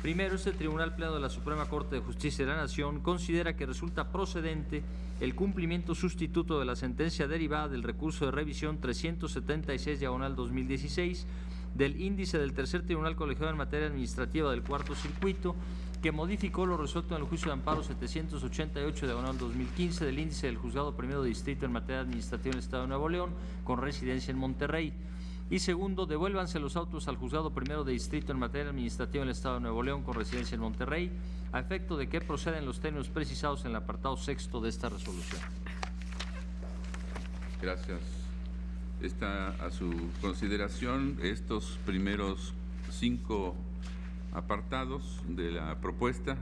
Primero, este Tribunal Pleno de la Suprema Corte de Justicia de la Nación considera que resulta procedente el cumplimiento sustituto de la sentencia derivada del recurso de revisión 376/2016 del índice del Tercer Tribunal Colegiado en materia administrativa del Cuarto Circuito, que modificó lo resuelto en el juicio de amparo 788/2015 del índice del Juzgado Primero de Distrito en materia administrativa en el Estado de Nuevo León, con residencia en Monterrey. Y segundo, devuélvanse los autos al Juzgado Primero de Distrito en materia administrativa en el Estado de Nuevo León, con residencia en Monterrey, a efecto de que proceden los términos precisados en el apartado sexto de esta resolución. Gracias. Está a su consideración estos primeros 5 apartados de la propuesta,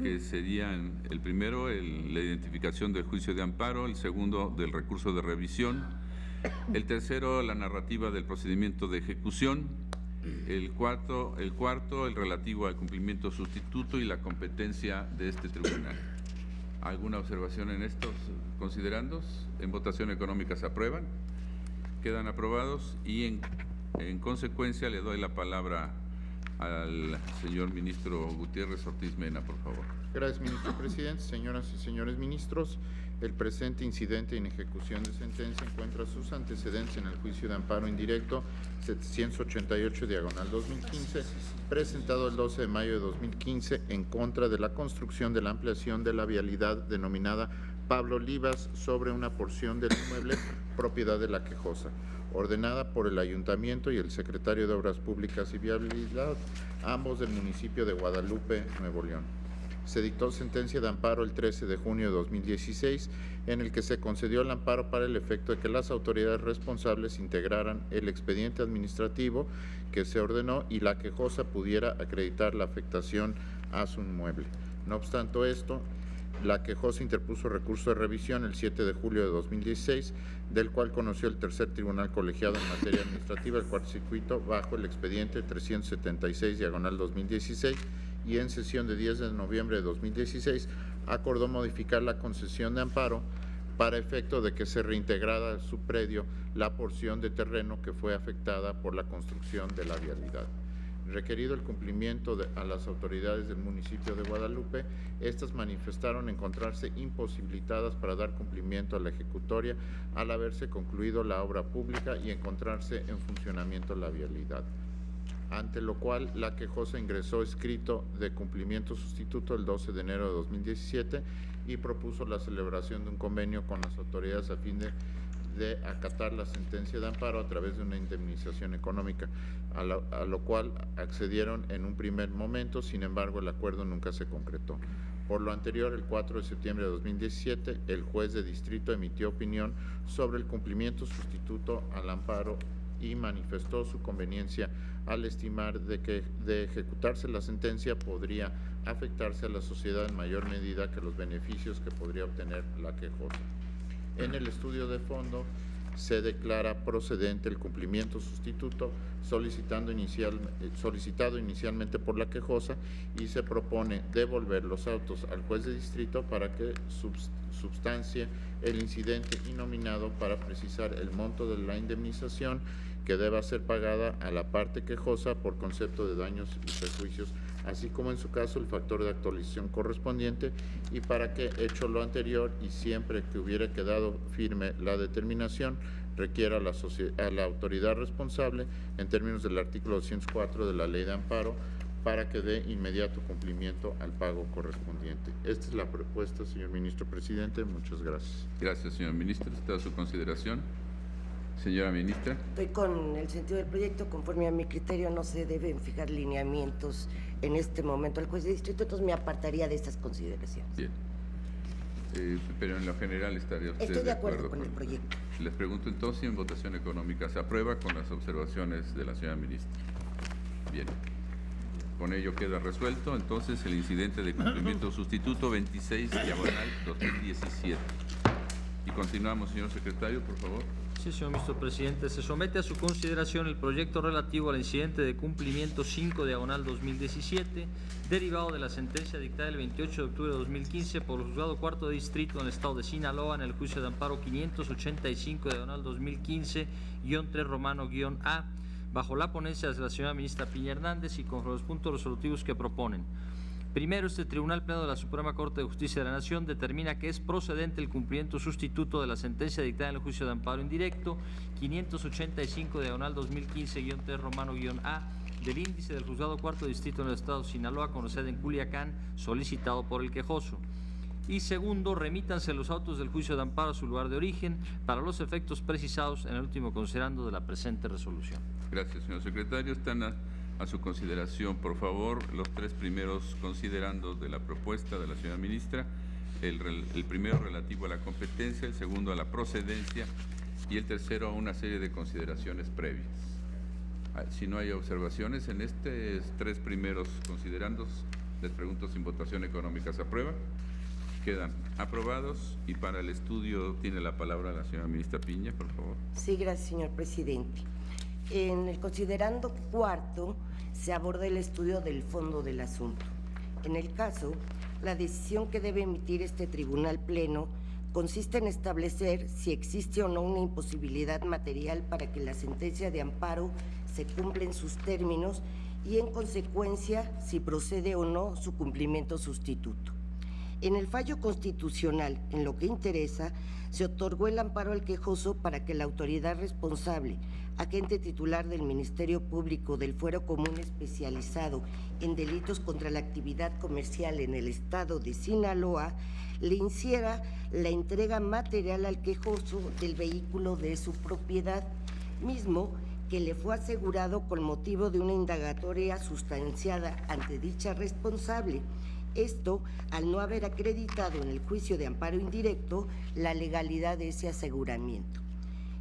que serían el primero, la identificación del juicio de amparo, el segundo, del recurso de revisión, el tercero, la narrativa del procedimiento de ejecución, el cuarto, el relativo al cumplimiento sustituto y la competencia de este tribunal. ¿Alguna observación en estos considerandos? En votación económica se aprueban, quedan aprobados y en consecuencia le doy la palabra al señor ministro Gutiérrez Ortiz Mena, por favor. Gracias, ministro presidente. Señoras y señores ministros, el presente incidente en ejecución de sentencia encuentra sus antecedentes en el juicio de amparo indirecto 788/2015, presentado el 12 de mayo de 2015 en contra de la construcción de la ampliación de la vialidad denominada Pablo Olivas sobre una porción del inmueble propiedad de La Quejosa, ordenada por el Ayuntamiento y el Secretario de Obras Públicas y Vialidad, ambos del municipio de Guadalupe, Nuevo León. Se dictó sentencia de amparo el 13 de junio de 2016, en el que se concedió el amparo para el efecto de que las autoridades responsables integraran el expediente administrativo que se ordenó y La Quejosa pudiera acreditar la afectación a su inmueble. No obstante esto, La Quejosa interpuso recurso de revisión el 7 de julio de 2016, del cual conoció el Tercer Tribunal Colegiado en materia administrativa, el Cuarto Circuito, bajo el expediente 376/2016, y en sesión de 10 de noviembre de 2016 acordó modificar la concesión de amparo para efecto de que se reintegrara a su predio la porción de terreno que fue afectada por la construcción de la vialidad. Requerido el cumplimiento a las autoridades del municipio de Guadalupe, estas manifestaron encontrarse imposibilitadas para dar cumplimiento a la ejecutoria al haberse concluido la obra pública y encontrarse en funcionamiento la vialidad. Ante lo cual, La Quejosa ingresó escrito de cumplimiento sustituto el 12 de enero de 2017 y propuso la celebración de un convenio con las autoridades a fin de acatar la sentencia de amparo a través de una indemnización económica, a lo cual accedieron en un primer momento. Sin embargo, el acuerdo nunca se concretó. Por lo anterior, el 4 de septiembre de 2017, el juez de distrito emitió opinión sobre el cumplimiento sustituto al amparo y manifestó su conveniencia al estimar de que de ejecutarse la sentencia podría afectarse a la sociedad en mayor medida que los beneficios que podría obtener La Quejosa. En el estudio de fondo se declara procedente el cumplimiento sustituto solicitado inicialmente por La Quejosa, y se propone devolver los autos al juez de distrito para que substancie el incidente innominado para precisar el monto de la indemnización que deba ser pagada a la parte quejosa por concepto de daños y perjuicios, así como en su caso el factor de actualización correspondiente, y para que, hecho lo anterior y siempre que hubiera quedado firme la determinación, requiera a la autoridad responsable, en términos del artículo 204 de la Ley de Amparo, para que dé inmediato cumplimiento al pago correspondiente. Esta es la propuesta, señor ministro presidente. Muchas gracias. Gracias, señor ministro. Está a su consideración. Señora ministra. Estoy con el sentido del proyecto. Conforme a mi criterio, no se deben fijar lineamientos en este momento al juez de distrito, entonces me apartaría de estas consideraciones. Bien. Pero en lo general estaría usted Estoy de acuerdo con el proyecto. Les pregunto entonces si en votación económica se aprueba con las observaciones de la señora ministra. Bien. Con ello queda resuelto entonces el incidente de cumplimiento sustituto 26/2017. Y continuamos, señor secretario, por favor. Sí, señor ministro presidente. Se somete a su consideración el proyecto relativo al incidente de cumplimiento 5/2017, derivado de la sentencia dictada el 28 de octubre de 2015 por el Juzgado Cuarto de Distrito en el Estado de Sinaloa en el juicio de amparo 585/2015-3 romano-A, bajo la ponencia de la señora ministra Piña Hernández y con los puntos resolutivos que proponen. Primero, este Tribunal Pleno de la Suprema Corte de Justicia de la Nación determina que es procedente el cumplimiento sustituto de la sentencia dictada en el juicio de amparo indirecto 585/2015-3 romano-A del índice del Juzgado Cuarto Distrito en el Estado de Sinaloa, con sede en Culiacán, solicitado por el quejoso. Y segundo, remítanse los autos del juicio de amparo a su lugar de origen para los efectos precisados en el último considerando de la presente resolución. Gracias, señor secretario. Están a su consideración, por favor, los tres primeros considerandos de la propuesta de la señora ministra. El primero relativo a la competencia, el segundo a la procedencia y el tercero a una serie de consideraciones previas. Si no hay observaciones en estos tres primeros considerandos, les pregunto sin votación económica se aprueba. Quedan aprobados y para el estudio tiene la palabra la señora ministra Piña, por favor. Sí, gracias, señor presidente. En el considerando cuarto se aborda el estudio del fondo del asunto. En el caso, la decisión que debe emitir este tribunal pleno consiste en establecer si existe o no una imposibilidad material para que la sentencia de amparo se cumpla en sus términos y, en consecuencia, si procede o no su cumplimiento sustituto. En el fallo constitucional, en lo que interesa, se otorgó el amparo al quejoso para que la autoridad responsable, agente titular del Ministerio Público del Fuero Común Especializado en Delitos contra la Actividad Comercial en el Estado de Sinaloa, le hiciera la entrega material al quejoso del vehículo de su propiedad, mismo que le fue asegurado con motivo de una indagatoria sustanciada ante dicha responsable. Esto al no haber acreditado en el juicio de amparo indirecto la legalidad de ese aseguramiento.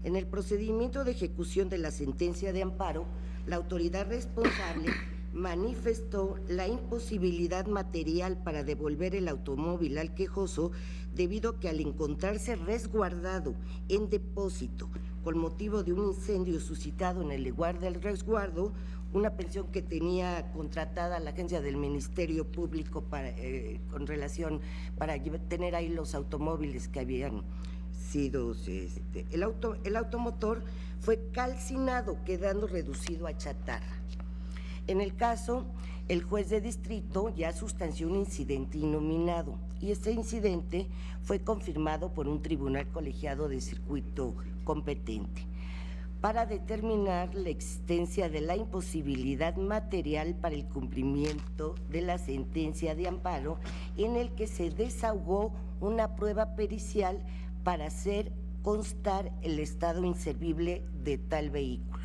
En el procedimiento de ejecución de la sentencia de amparo, la autoridad responsable manifestó la imposibilidad material para devolver el automóvil al quejoso debido a que al encontrarse resguardado en depósito con motivo de un incendio suscitado en el lugar del resguardo, una pensión que tenía contratada la agencia del Ministerio Público para tener ahí los automóviles que habían sido, el automotor fue calcinado, quedando reducido a chatarra. En el caso, el juez de distrito ya sustanció un incidente innominado y este incidente fue confirmado por un tribunal colegiado de circuito competente para determinar la existencia de la imposibilidad material para el cumplimiento de la sentencia de amparo, en el que se desahogó una prueba pericial para hacer constar el estado inservible de tal vehículo.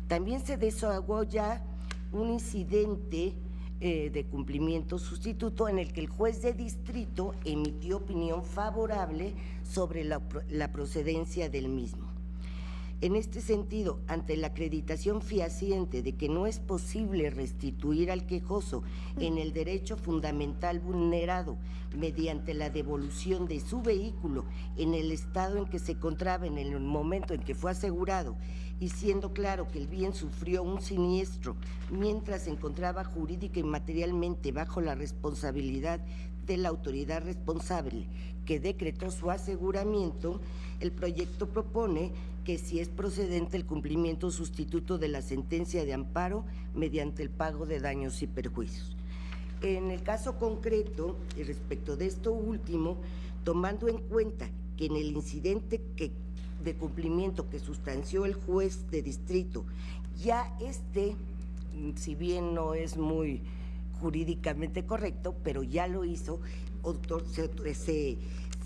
También se desahogó ya un incidente de cumplimiento sustituto en el que el juez de distrito emitió opinión favorable sobre la procedencia del mismo. En este sentido, ante la acreditación fehaciente de que no es posible restituir al quejoso en el derecho fundamental vulnerado mediante la devolución de su vehículo en el estado en que se encontraba en el momento en que fue asegurado, y siendo claro que el bien sufrió un siniestro mientras se encontraba jurídica y materialmente bajo la responsabilidad de la autoridad responsable que decretó su aseguramiento, el proyecto propone que si es procedente el cumplimiento sustituto de la sentencia de amparo mediante el pago de daños y perjuicios. En el caso concreto, y respecto de esto último, tomando en cuenta que en el incidente de cumplimiento que sustanció el juez de distrito, ya si bien no es muy jurídicamente correcto, pero ya lo hizo,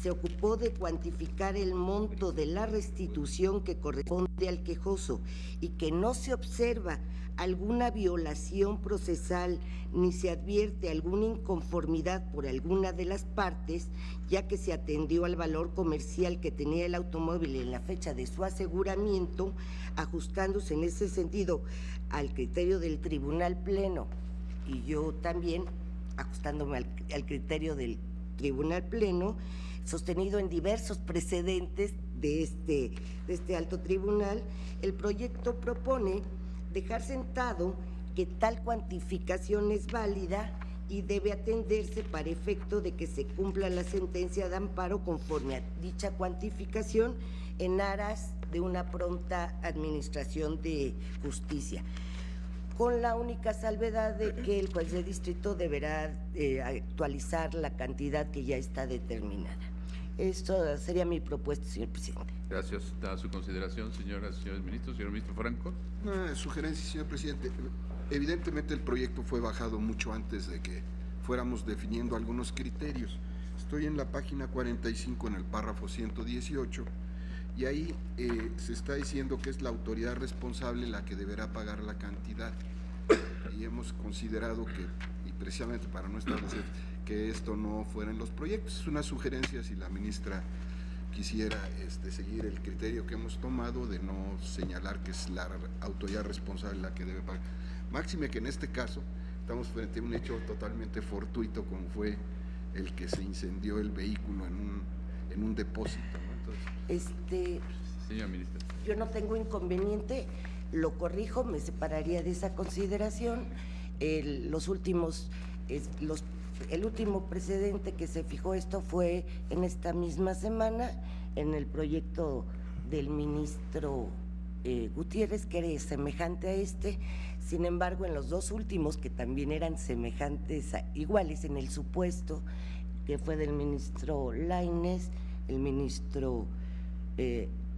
se ocupó de cuantificar el monto de la restitución que corresponde al quejoso y que no se observa alguna violación procesal ni se advierte alguna inconformidad por alguna de las partes, ya que se atendió al valor comercial que tenía el automóvil en la fecha de su aseguramiento, ajustándose en ese sentido al criterio del Tribunal Pleno, y yo también ajustándome al criterio del Tribunal Pleno, sostenido en diversos precedentes de este alto tribunal. El proyecto propone dejar sentado que tal cuantificación es válida y debe atenderse para efecto de que se cumpla la sentencia de amparo conforme a dicha cuantificación en aras de una pronta administración de justicia, con la única salvedad de que el juez de distrito deberá actualizar la cantidad que ya está determinada. Esto sería mi propuesta, señor presidente. Gracias. Está a su consideración, señoras y señores ministros. Señor ministro Franco. Una sugerencia, señor presidente. Evidentemente el proyecto fue bajado mucho antes de que fuéramos definiendo algunos criterios. Estoy en la página 45, en el párrafo 118, y ahí se está diciendo que es la autoridad responsable la que deberá pagar la cantidad. Y hemos considerado que, y precisamente para no establecer que esto no fuera en los proyectos, es una sugerencia si la ministra quisiera seguir el criterio que hemos tomado de no señalar que es la autoridad responsable la que debe pagar. Máxime que en este caso estamos frente a un hecho totalmente fortuito, como fue el que se incendió el vehículo en un depósito, ¿no? Entonces, señora ministra. Yo no tengo inconveniente, lo corrijo, me separaría de esa consideración. El último precedente que se fijó esto fue en esta misma semana, en el proyecto del ministro Gutiérrez, que era semejante a este. Sin embargo, en los dos últimos, que también eran semejantes, iguales en el supuesto, que fue del ministro Lainez, el ministro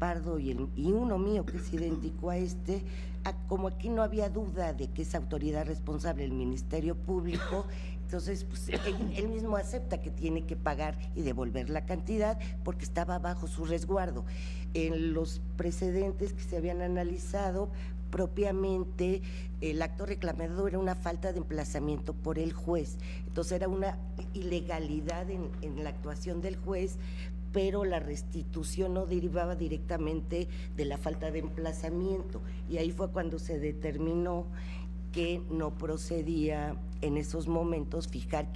Pardo y uno mío que es idéntico a este, como aquí no había duda de que es autoridad responsable el Ministerio Público, entonces pues, él mismo acepta que tiene que pagar y devolver la cantidad porque estaba bajo su resguardo. En los precedentes que se habían analizado, propiamente el acto reclamado era una falta de emplazamiento por el juez, entonces era una ilegalidad en la actuación del juez, pero la restitución no derivaba directamente de la falta de emplazamiento, y ahí fue cuando se determinó que no procedía en esos momentos fijar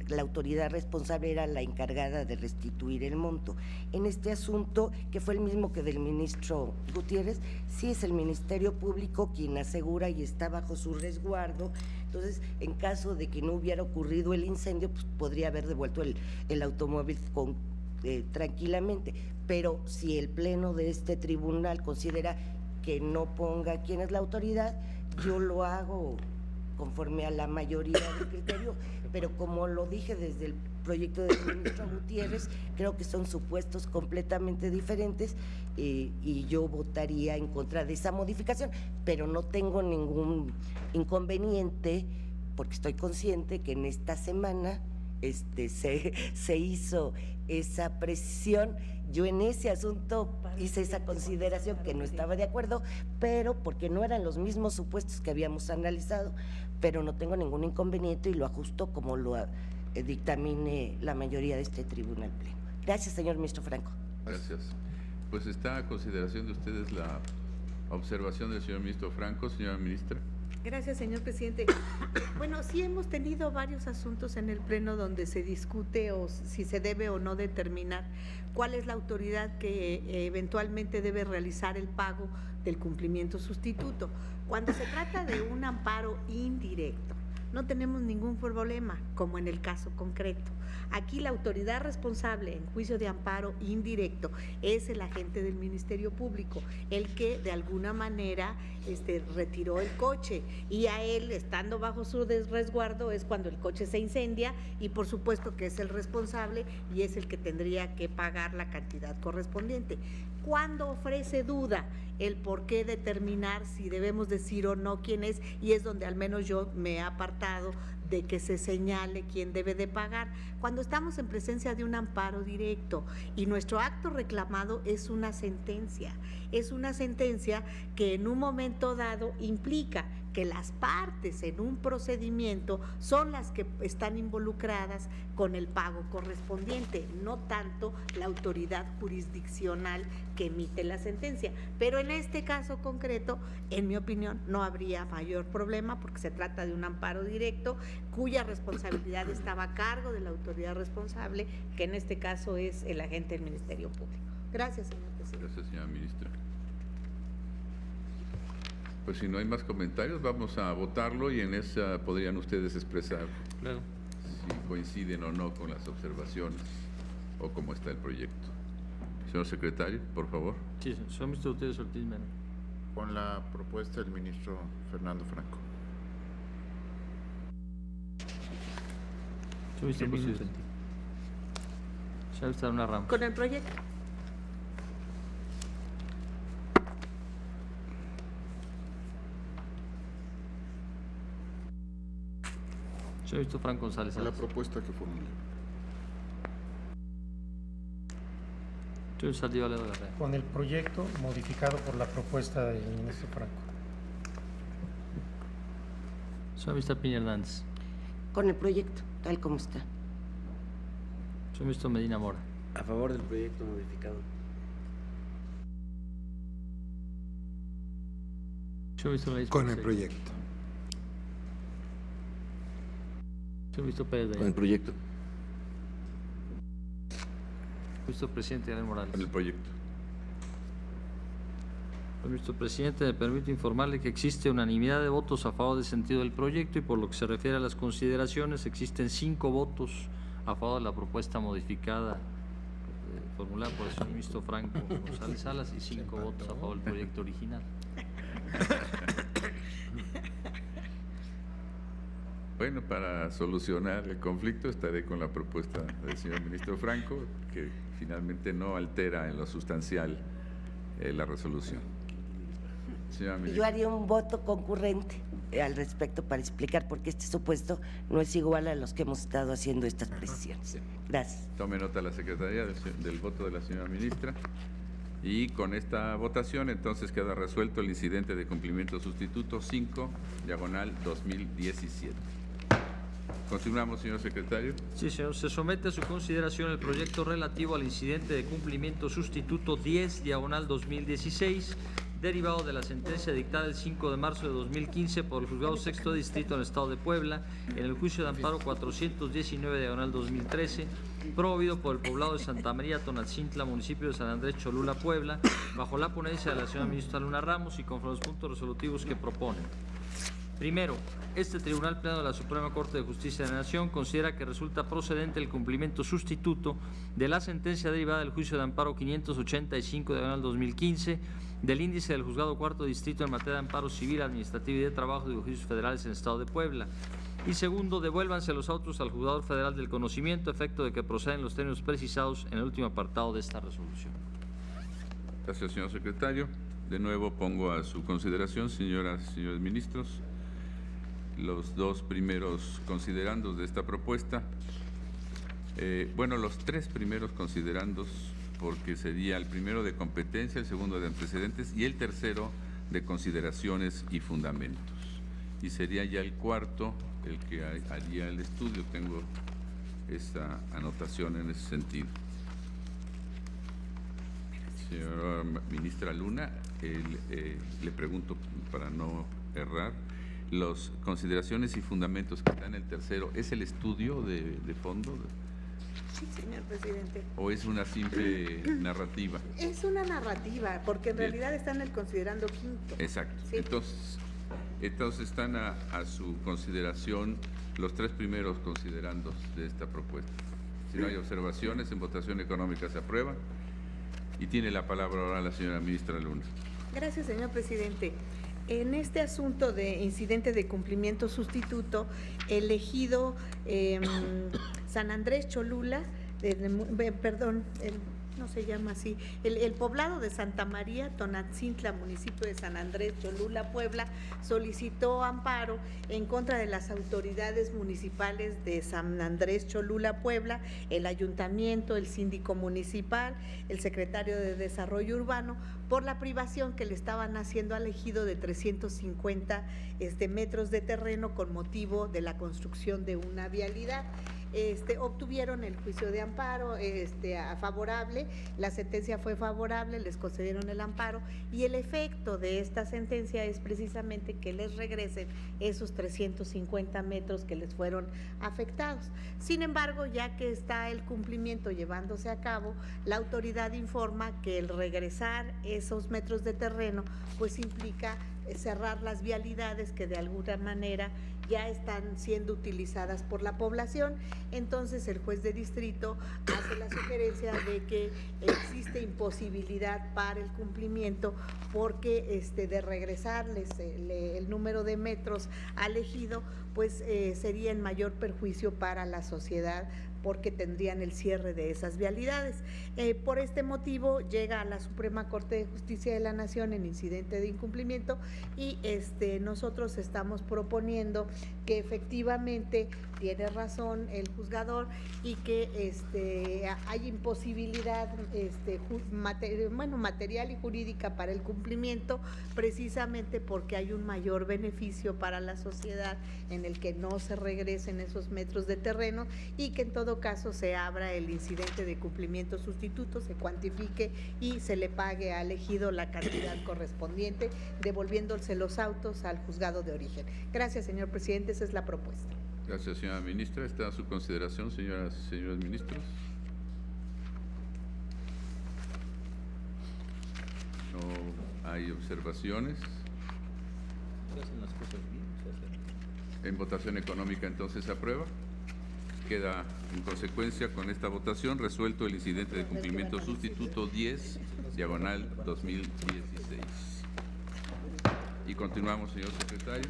la autoridad responsable era la encargada de restituir el monto. En este asunto, que fue el mismo que del ministro Gutiérrez, sí es el Ministerio Público quien asegura y está bajo su resguardo. Entonces, en caso de que no hubiera ocurrido el incendio, pues podría haber devuelto el automóvil tranquilamente. Pero si el pleno de este tribunal considera que no ponga quién es la autoridad, yo lo hago conforme a la mayoría del criterio, pero como lo dije desde el proyecto del ministro Gutiérrez, creo que son supuestos completamente diferentes y yo votaría en contra de esa modificación, pero no tengo ningún inconveniente porque estoy consciente que en esta semana se hizo esa precisión. Yo en ese asunto hice esa consideración que no estaba de acuerdo, pero porque no eran los mismos supuestos que habíamos analizado, pero no tengo ningún inconveniente y lo ajusto como lo dictamine la mayoría de este tribunal pleno. Gracias, señor ministro Franco. Gracias. Pues está a consideración de ustedes la observación del señor ministro Franco. Señora ministra. Gracias, señor presidente. Bueno, sí hemos tenido varios asuntos en el Pleno donde se discute o si se debe o no determinar cuál es la autoridad que eventualmente debe realizar el pago del cumplimiento sustituto. Cuando se trata de un amparo indirecto, no tenemos ningún problema, como en el caso concreto. Aquí la autoridad responsable en juicio de amparo indirecto es el agente del Ministerio Público, el que de alguna manera retiró el coche, y a él, estando bajo su resguardo, es cuando el coche se incendia y por supuesto que es el responsable y es el que tendría que pagar la cantidad correspondiente. Cuando ofrece duda el por qué determinar si debemos decir o no quién es, y es donde al menos yo me he apartado de que se señale quién debe de pagar. Cuando estamos en presencia de un amparo directo y nuestro acto reclamado es una sentencia que en un momento dado implica que las partes en un procedimiento son las que están involucradas con el pago correspondiente, no tanto la autoridad jurisdiccional que emite la sentencia. Pero en este caso concreto, en mi opinión, no habría mayor problema porque se trata de un amparo directo cuya responsabilidad estaba a cargo de la autoridad responsable, que en este caso es el agente del Ministerio Público. Gracias, señor presidente. Gracias, señora ministra. Pues si no hay más comentarios, vamos a votarlo y en esa podrían ustedes expresar si coinciden o no con las observaciones o cómo está el proyecto. Señor secretario, por favor. Sí, señor ministro Gutiérrez Ortiz Mena. Con la propuesta del ministro Fernando Franco. Señor ministro presidente. Señor ministro Luna Ramos. Con el proyecto. Señor ministro Franco González. Con la Salas. propuesta que formulé. Señor ministro Saldívar Ledo Garrea. Con el proyecto modificado por la propuesta del ministro Franco. Señor ministro Piña Hernández. Con el proyecto, tal como está. Señor ministro Medina Mora. A favor del proyecto modificado. Señor ministro Laís Con el Peña. proyecto. Señor ministro Pérez de Con el proyecto. Señor ministro presidente Daniel Morales. Con el proyecto. Señor ministro presidente, me permito informarle que existe unanimidad de votos a favor del sentido del proyecto y por lo que se refiere a las consideraciones existen 5 votos a favor de la propuesta modificada formulada por el señor ministro Franco González Salas y 5 votos a favor del proyecto original. Bueno, para solucionar el conflicto estaré con la propuesta del señor ministro Franco, que finalmente no altera en lo sustancial la resolución. Señora Y ministra. yo haría un voto concurrente al respecto para explicar por qué este supuesto no es igual a los que hemos estado haciendo estas precisiones. Gracias. Tome nota la Secretaría del voto de la señora ministra. Y con esta votación entonces queda resuelto el incidente de cumplimiento sustituto 5/2017. Continuamos, señor secretario. Sí, señor. Se somete a su consideración el proyecto relativo al incidente de cumplimiento sustituto 10/2016, derivado de la sentencia dictada el 5 de marzo de 2015 por el Juzgado Sexto de Distrito en el Estado de Puebla, en el juicio de amparo 419/2013, promovido por el poblado de Santa María Tonatzintla, municipio de San Andrés Cholula, Puebla, bajo la ponencia de la señora ministra Luna Ramos y conforme a los puntos resolutivos que proponen. Primero, este Tribunal Pleno de la Suprema Corte de Justicia de la Nación considera que resulta procedente el cumplimiento sustituto de la sentencia derivada del juicio de amparo 585/2015 del índice del Juzgado Cuarto Distrito en materia de amparo civil, administrativo y de trabajo de los juicios federales en el Estado de Puebla. Y segundo, devuélvanse los autos al Juzgador Federal del Conocimiento, a efecto de que proceden los términos precisados en el último apartado de esta resolución. Gracias, señor secretario. De nuevo pongo a su consideración, señoras y señores ministros, los 2 primeros considerandos de esta propuesta. Los 3 primeros considerandos, porque sería el primero de competencia, el segundo de antecedentes y el tercero de consideraciones y fundamentos. Y sería ya el cuarto el que haría el estudio. Tengo esta anotación en ese sentido. Señora ministra Luna, le pregunto para no errar, las consideraciones y fundamentos que están en el tercero, ¿es el estudio de fondo Sí, señor presidente. o es una simple narrativa? Es una narrativa, porque en Bien. realidad está en el considerando quinto. Exacto. Sí. Entonces están a su consideración los 3 primeros considerandos de esta propuesta. Si no hay observaciones, en votación económica se aprueba. Y tiene la palabra ahora la señora ministra Luna. Gracias, señor presidente. En este asunto de incidente de cumplimiento sustituto, el ejido San Andrés Cholula, no se llama así, el poblado de Santa María Tonatzintla, municipio de San Andrés Cholula, Puebla, solicitó amparo en contra de las autoridades municipales de San Andrés Cholula, Puebla, el ayuntamiento, el síndico municipal, el secretario de Desarrollo Urbano, por la privación que le estaban haciendo al ejido de 350 metros de terreno con motivo de la construcción de una vialidad. Obtuvieron el juicio de amparo favorable, la sentencia fue favorable, les concedieron el amparo y el efecto de esta sentencia es precisamente que les regresen esos 350 metros que les fueron afectados. Sin embargo, ya que está el cumplimiento llevándose a cabo, la autoridad informa que el regresar esos metros de terreno pues implica cerrar las vialidades que de alguna manera ya están siendo utilizadas por la población. Entonces el juez de distrito hace la sugerencia de que existe imposibilidad para el cumplimiento porque de regresarles el número de metros al ejido, pues sería en mayor perjuicio para la sociedad, porque tendrían el cierre de esas vialidades. Por este motivo llega a la Suprema Corte de Justicia de la Nación en incidente de incumplimiento y nosotros estamos proponiendo que efectivamente tiene razón el juzgador y que hay imposibilidad material y jurídica para el cumplimiento, precisamente porque hay un mayor beneficio para la sociedad en el que no se regresen esos metros de terreno y que en todo caso se abra el incidente de cumplimiento sustituto, se cuantifique y se le pague al ejido la cantidad correspondiente, devolviéndose los autos al juzgado de origen. Gracias, señor presidente, esa es la propuesta. Gracias, señora ministra. Está a su consideración, señoras y señores ministros. No hay observaciones. Se hacen las cosas bien, se hacen. En votación económica, entonces, se aprueba. Queda, en consecuencia, con esta votación, resuelto el incidente de cumplimiento sustituto 10/2016. Y continuamos, señor secretario.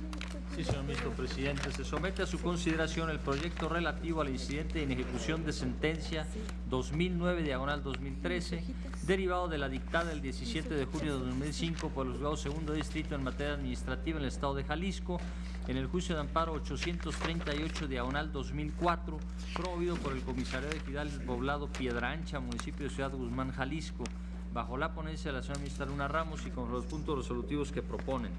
Sí, señor ministro presidente. Se somete a su consideración el proyecto relativo al incidente en ejecución de sentencia 2009/2013, derivado de la dictada el 17 de junio de 2005 por el Juzgado Segundo Distrito en materia administrativa en el Estado de Jalisco, en el juicio de amparo 838/2004, promovido por el Comisariado de Ejidal del Poblado Piedra Ancha, municipio de Ciudad Guzmán, Jalisco, bajo la ponencia de la señora ministra Luna Ramos y con los puntos resolutivos que proponen.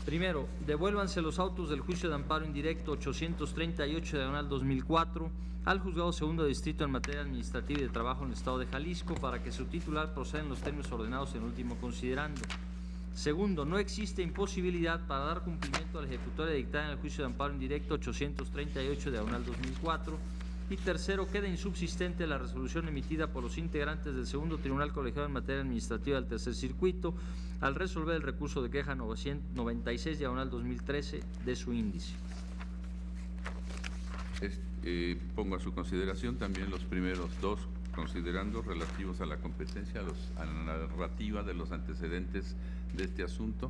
Primero, devuélvanse los autos del juicio de amparo indirecto 838/2004 al Juzgado Segundo Distrito en materia administrativa y de trabajo en el Estado de Jalisco para que su titular proceda en los términos ordenados en el último considerando. Segundo, no existe imposibilidad para dar cumplimiento a la ejecutoria dictada en el juicio de amparo indirecto 838/2004. Y tercero, queda insubsistente la resolución emitida por los integrantes del Segundo Tribunal Colegiado en materia administrativa del Tercer Circuito al resolver el recurso de queja 996/2013 de su índice. Pongo a su consideración también los primeros dos considerandos relativos a la competencia, a la narrativa de los antecedentes de este asunto.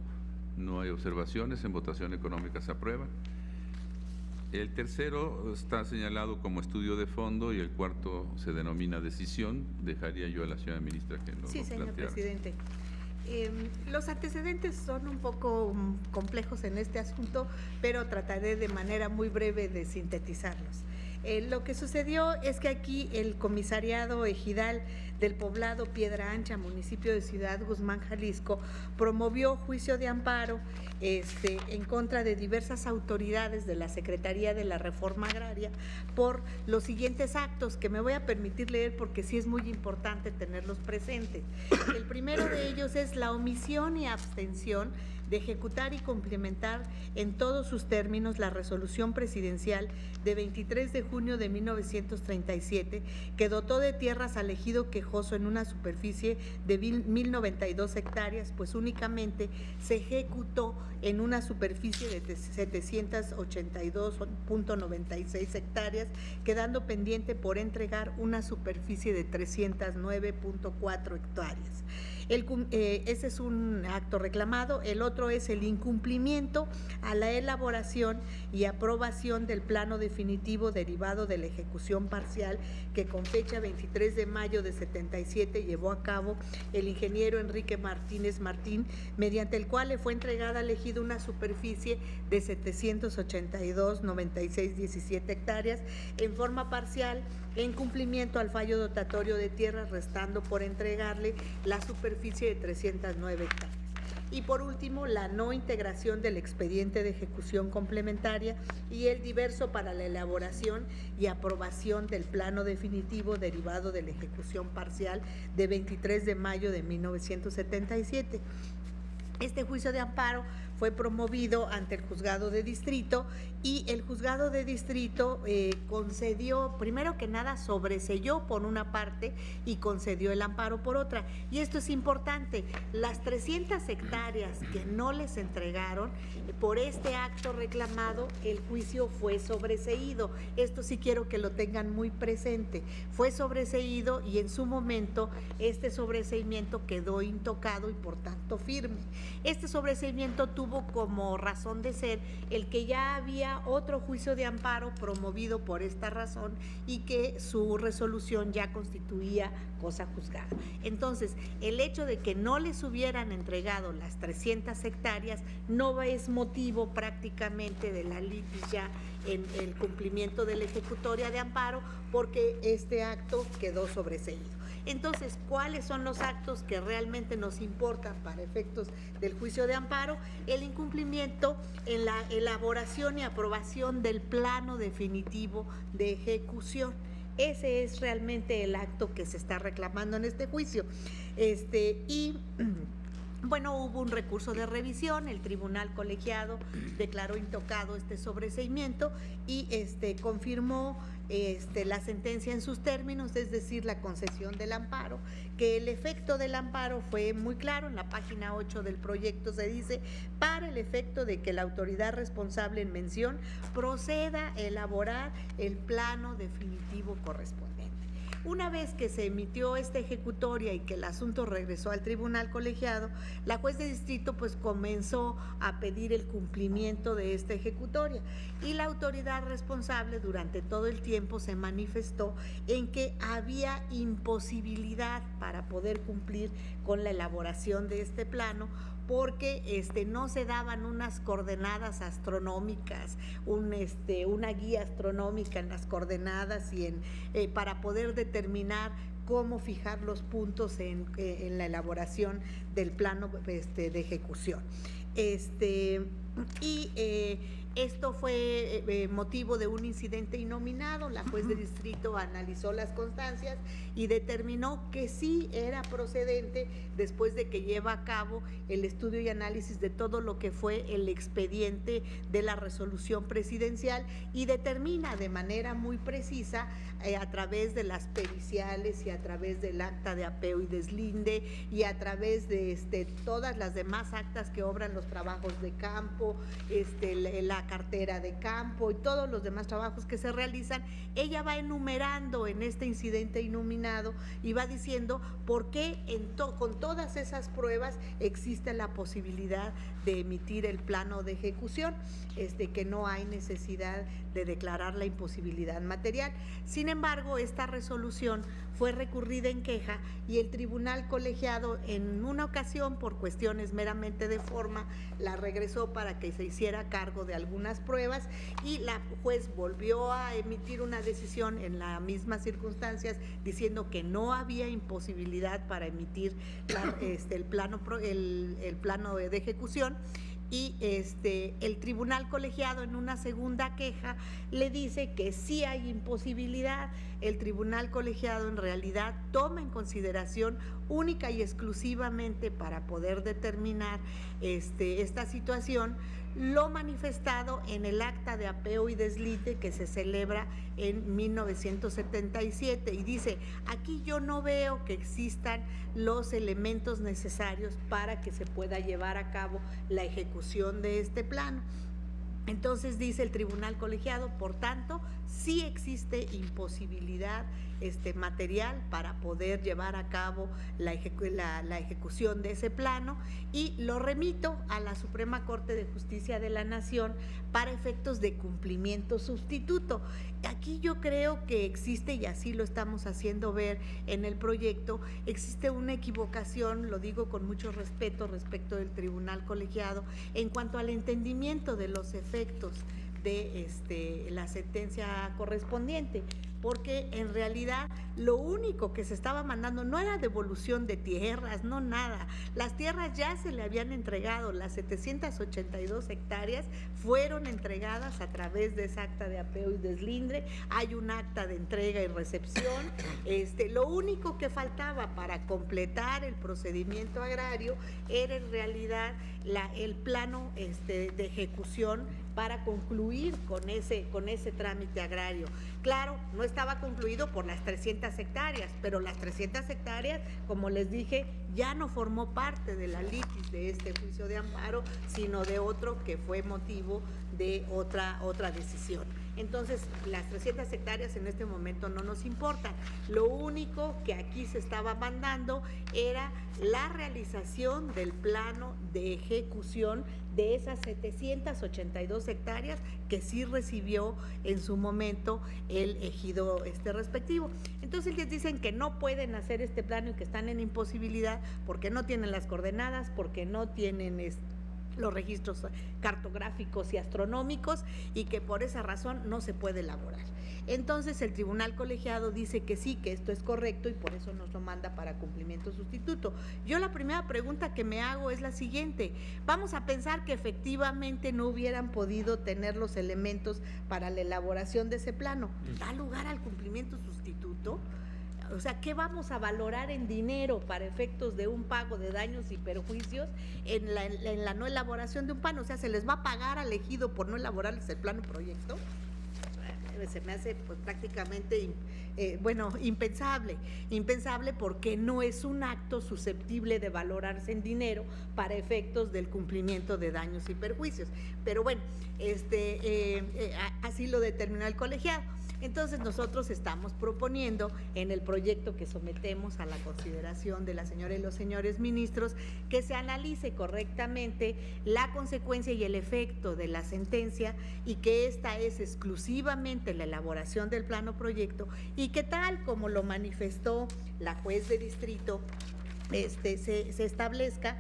No hay observaciones. En votación económica se aprueba. El tercero está señalado como estudio de fondo y el cuarto se denomina decisión. Dejaría yo a la señora ministra que nos Sí, señor planteara. presidente. Los antecedentes son un poco complejos en este asunto, pero trataré de manera muy breve de sintetizarlos. Lo que sucedió es que aquí el comisariado ejidal del poblado Piedra Ancha, municipio de Ciudad Guzmán, Jalisco, promovió juicio de amparo en contra de diversas autoridades de la Secretaría de la Reforma Agraria por los siguientes actos que me voy a permitir leer porque sí es muy importante tenerlos presentes. El primero de ellos es la omisión y abstención de ejecutar y complementar en todos sus términos la resolución presidencial de 23 de junio de 1937 que dotó de tierras al ejido Quejoso en una superficie de 1,092 hectáreas, pues únicamente se ejecutó en una superficie de 782.96 hectáreas, quedando pendiente por entregar una superficie de 309.4 hectáreas. Ese es un acto reclamado. El otro es el incumplimiento a la elaboración y aprobación del plano definitivo derivado de la ejecución parcial que con fecha 23 de mayo de 77 llevó a cabo el ingeniero Enrique Martínez Martín, mediante el cual le fue entregada al ejido una superficie de 782.9617 hectáreas en forma parcial, en cumplimiento al fallo dotatorio de tierras, restando por entregarle la superficie de 309 hectáreas. Y por último, la no integración del expediente de ejecución complementaria y el diverso para la elaboración y aprobación del plano definitivo derivado de la ejecución parcial de 23 de mayo de 1977. Este juicio de amparo fue promovido ante el juzgado de distrito y el juzgado de distrito concedió, primero que nada, sobreseyó por una parte y concedió el amparo por otra. Y esto es importante, las 300 hectáreas que no les entregaron, por este acto reclamado, el juicio fue sobreseído. Esto sí quiero que lo tengan muy presente. Fue sobreseído y en su momento este sobreseimiento quedó intocado y por tanto firme. Este sobreseimiento tuvo como razón de ser el que ya había otro juicio de amparo promovido por esta razón y que su resolución ya constituía cosa juzgada. Entonces, el hecho de que no les hubieran entregado las 300 hectáreas no es motivo prácticamente de la litis ya en el cumplimiento de la ejecutoria de amparo, porque este acto quedó sobreseído. Entonces, ¿cuáles son los actos que realmente nos importan para efectos del juicio de amparo? El incumplimiento en la elaboración y aprobación del plano definitivo de ejecución. Ese es realmente el acto que se está reclamando en este juicio. Bueno, hubo un recurso de revisión, el tribunal colegiado declaró intocado este sobreseimiento y confirmó la sentencia en sus términos, es decir, la concesión del amparo, que el efecto del amparo fue muy claro. En la página 8 del proyecto se dice: para el efecto de que la autoridad responsable en mención proceda a elaborar el plano definitivo correspondiente. Una vez que se emitió esta ejecutoria y que el asunto regresó al tribunal colegiado, la juez de distrito pues comenzó a pedir el cumplimiento de esta ejecutoria y la autoridad responsable durante todo el tiempo se manifestó en que había imposibilidad para poder cumplir con la elaboración de este plano, porque no se daban unas coordenadas astronómicas, una guía astronómica en las coordenadas y para poder determinar cómo fijar los puntos en la elaboración del plano de ejecución. Esto fue motivo de un incidente innominado. La juez de distrito analizó las constancias y determinó que sí era procedente, después de que lleva a cabo el estudio y análisis de todo lo que fue el expediente de la resolución presidencial, y determina de manera muy precisa a través de las periciales y a través del acta de apeo y deslinde y a través de todas las demás actas que obran los trabajos de campo, la cartera de campo y todos los demás trabajos que se realizan. Ella va enumerando en este incidente innominado y va diciendo por qué con todas esas pruebas existe la posibilidad de emitir el plano de ejecución, que no hay necesidad de declarar la imposibilidad material. Sin embargo, esta resolución fue recurrida en queja y el tribunal colegiado en una ocasión, por cuestiones meramente de forma, la regresó para que se hiciera cargo de algunas pruebas, y la juez volvió a emitir una decisión en las mismas circunstancias diciendo que no había imposibilidad para emitir el plano de ejecución. Y el tribunal colegiado en una segunda queja le dice que sí hay imposibilidad. El tribunal colegiado en realidad toma en consideración única y exclusivamente para poder determinar esta situación lo manifestado en el acta de apeo y deslinde que se celebra en 1977, y dice: aquí yo no veo que existan los elementos necesarios para que se pueda llevar a cabo la ejecución de este plano. Entonces dice el tribunal colegiado, por tanto, sí existe imposibilidad material para poder llevar a cabo la ejecución de ese plano, y lo remito a la Suprema Corte de Justicia de la Nación para efectos de cumplimiento sustituto. Aquí yo creo que existe, y así lo estamos haciendo ver en el proyecto, existe una equivocación, lo digo con mucho respeto respecto del tribunal colegiado, en cuanto al entendimiento de los efectos de la sentencia correspondiente, porque en realidad lo único que se estaba mandando no era devolución de tierras, no nada. Las tierras ya se le habían entregado, las 782 hectáreas fueron entregadas a través de esa acta de apeo y deslinde, hay un acta de entrega y recepción. Lo único que faltaba para completar el procedimiento agrario era en realidad el plano de ejecución para concluir con ese trámite agrario. Claro, no estaba concluido por las 300 hectáreas, pero las 300 hectáreas, como les dije, ya no formó parte de la litis de este juicio de amparo, sino de otro que fue motivo de otra decisión. Entonces, las 300 hectáreas en este momento no nos importan. Lo único que aquí se estaba mandando era la realización del plano de ejecución de esas 782 hectáreas que sí recibió en su momento el ejido respectivo. Entonces les dicen que no pueden hacer este plano y que están en imposibilidad porque no tienen las coordenadas, porque no tienen los registros cartográficos y astronómicos y que por esa razón no se puede elaborar. Entonces el tribunal colegiado dice que sí, que esto es correcto y por eso nos lo manda para cumplimiento sustituto. Yo la primera pregunta que me hago es la siguiente: vamos a pensar que efectivamente no hubieran podido tener los elementos para la elaboración de ese plano. ¿Da lugar al cumplimiento sustituto? O sea, ¿qué vamos a valorar en dinero para efectos de un pago de daños y perjuicios en la no elaboración de un plano? O sea, ¿se les va a pagar al ejido por no elaborarles el plano proyecto? Se me hace pues prácticamente impensable porque no es un acto susceptible de valorarse en dinero para efectos del cumplimiento de daños y perjuicios. Pero bueno, así lo determinó el colegiado. Entonces nosotros estamos proponiendo en el proyecto que sometemos a la consideración de la señora y los señores ministros que se analice correctamente la consecuencia y el efecto de la sentencia y que esta es exclusivamente la elaboración del plano proyecto y que tal como lo manifestó la juez de distrito se establezca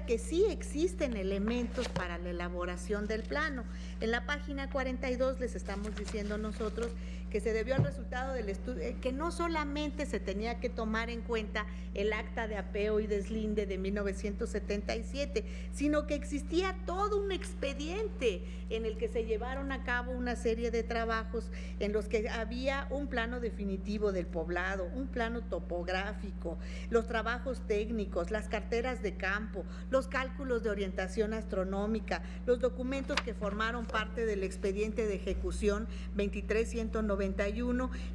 que sí existen elementos para la elaboración del plano. En la página 42 les estamos diciendo nosotros que se debió al resultado del estudio, que no solamente se tenía que tomar en cuenta el acta de apeo y deslinde de 1977, sino que existía todo un expediente en el que se llevaron a cabo una serie de trabajos en los que había un plano definitivo del poblado, un plano topográfico, los trabajos técnicos, las carteras de campo, los cálculos de orientación astronómica, los documentos que formaron parte del expediente de ejecución 23191,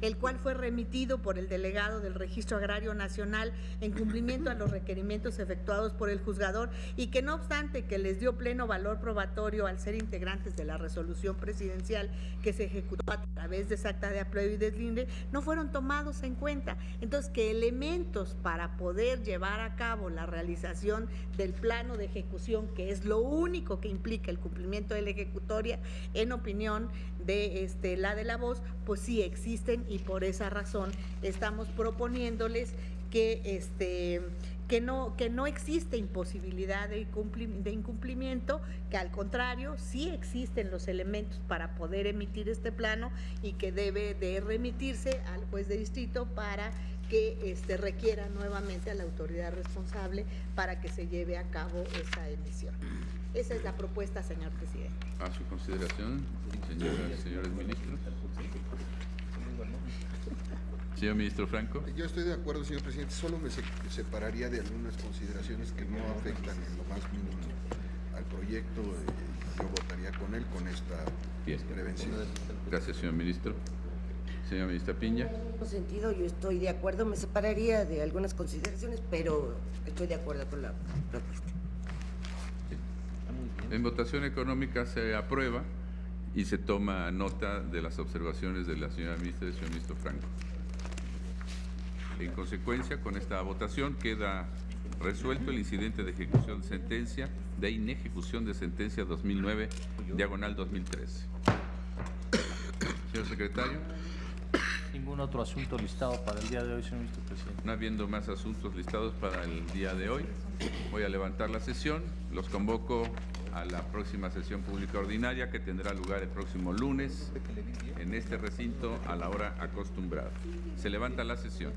el cual fue remitido por el delegado del Registro Agrario Nacional en cumplimiento a los requerimientos efectuados por el juzgador y que no obstante que les dio pleno valor probatorio al ser integrantes de la resolución presidencial que se ejecutó a través de esa acta de apeo y deslinde, no fueron tomados en cuenta. Entonces, que elementos para poder llevar a cabo la realización del plano de ejecución, que es lo único que implica el cumplimiento de la ejecutoria, en opinión de la de la voz, pues sí existen y por esa razón estamos proponiéndoles que no existe imposibilidad de incumplimiento, que al contrario sí existen los elementos para poder emitir este plano y que debe de remitirse al juez de distrito para que requiera nuevamente a la autoridad responsable para que se lleve a cabo esa emisión. Esa es la propuesta, señor presidente. A su consideración, señoras y señores ministros. Señor ministro Franco. Yo estoy de acuerdo, señor presidente, solo me separaría de algunas consideraciones que no afectan en lo más mínimo al proyecto. Yo votaría con él con esta prevención. Gracias, señor ministro. Señora ministra Piña. En ese sentido, yo estoy de acuerdo, me separaría de algunas consideraciones, pero estoy de acuerdo con la propuesta. En votación económica se aprueba y se toma nota de las observaciones de la señora ministra y del señor ministro Franco. En consecuencia, con esta votación queda resuelto el incidente de ejecución de sentencia, de inejecución de sentencia 2009, diagonal 2013. Señor secretario. Ningún otro asunto listado para el día de hoy, señor ministro presidente. No habiendo más asuntos listados para el día de hoy, voy a levantar la sesión. Los convoco a la próxima sesión pública ordinaria que tendrá lugar el próximo lunes en este recinto a la hora acostumbrada. Se levanta la sesión.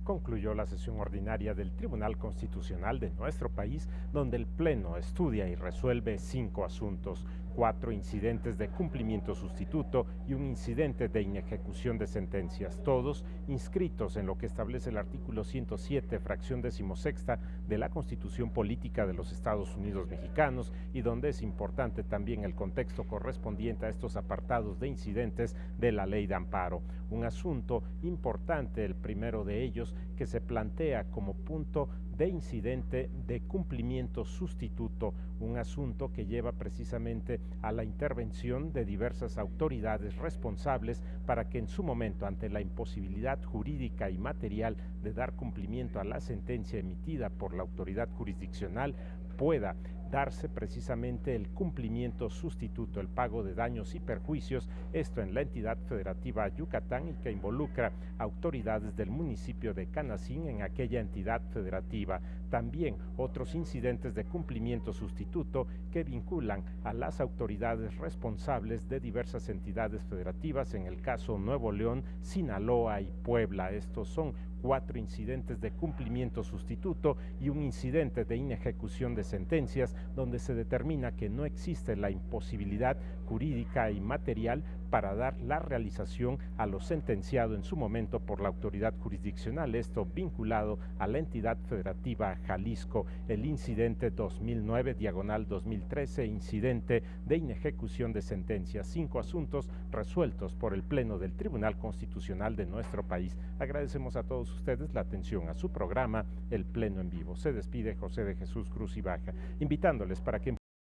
Concluyó la sesión ordinaria del Tribunal Constitucional de nuestro país, donde el Pleno estudia y resuelve 5 asuntos, 4 incidentes de cumplimiento sustituto y un incidente de inejecución de sentencias, todos inscritos en lo que establece el artículo 107, fracción 16ª de la Constitución Política de los Estados Unidos Mexicanos, y donde es importante también el contexto correspondiente a estos apartados de incidentes de la Ley de Amparo. Un asunto importante, el primero de ellos, que se plantea como punto de incidente de cumplimiento sustituto, un asunto que lleva precisamente a la intervención de diversas autoridades responsables para que en su momento, ante la imposibilidad jurídica y material de dar cumplimiento a la sentencia emitida por la autoridad jurisdiccional, pueda darse precisamente el cumplimiento sustituto, el pago de daños y perjuicios, esto en la entidad federativa Yucatán, y que involucra autoridades del municipio de Canacín en aquella entidad federativa. También otros incidentes de cumplimiento sustituto que vinculan a las autoridades responsables de diversas entidades federativas, en el caso Nuevo León, Sinaloa y Puebla. Estos son 4 incidentes de cumplimiento sustituto y un incidente de inejecución de sentencias, donde se determina que no existe la imposibilidad jurídica y material para dar la realización a lo sentenciado en su momento por la autoridad jurisdiccional, esto vinculado a la entidad federativa Jalisco. El incidente 2009/2013, incidente de inejecución de sentencias, 5 asuntos resueltos por el Pleno del Tribunal Constitucional de nuestro país. Agradecemos a todos ustedes la atención a su programa El Pleno en Vivo. Se despide José de Jesús Cruz y Baja, invitándoles para que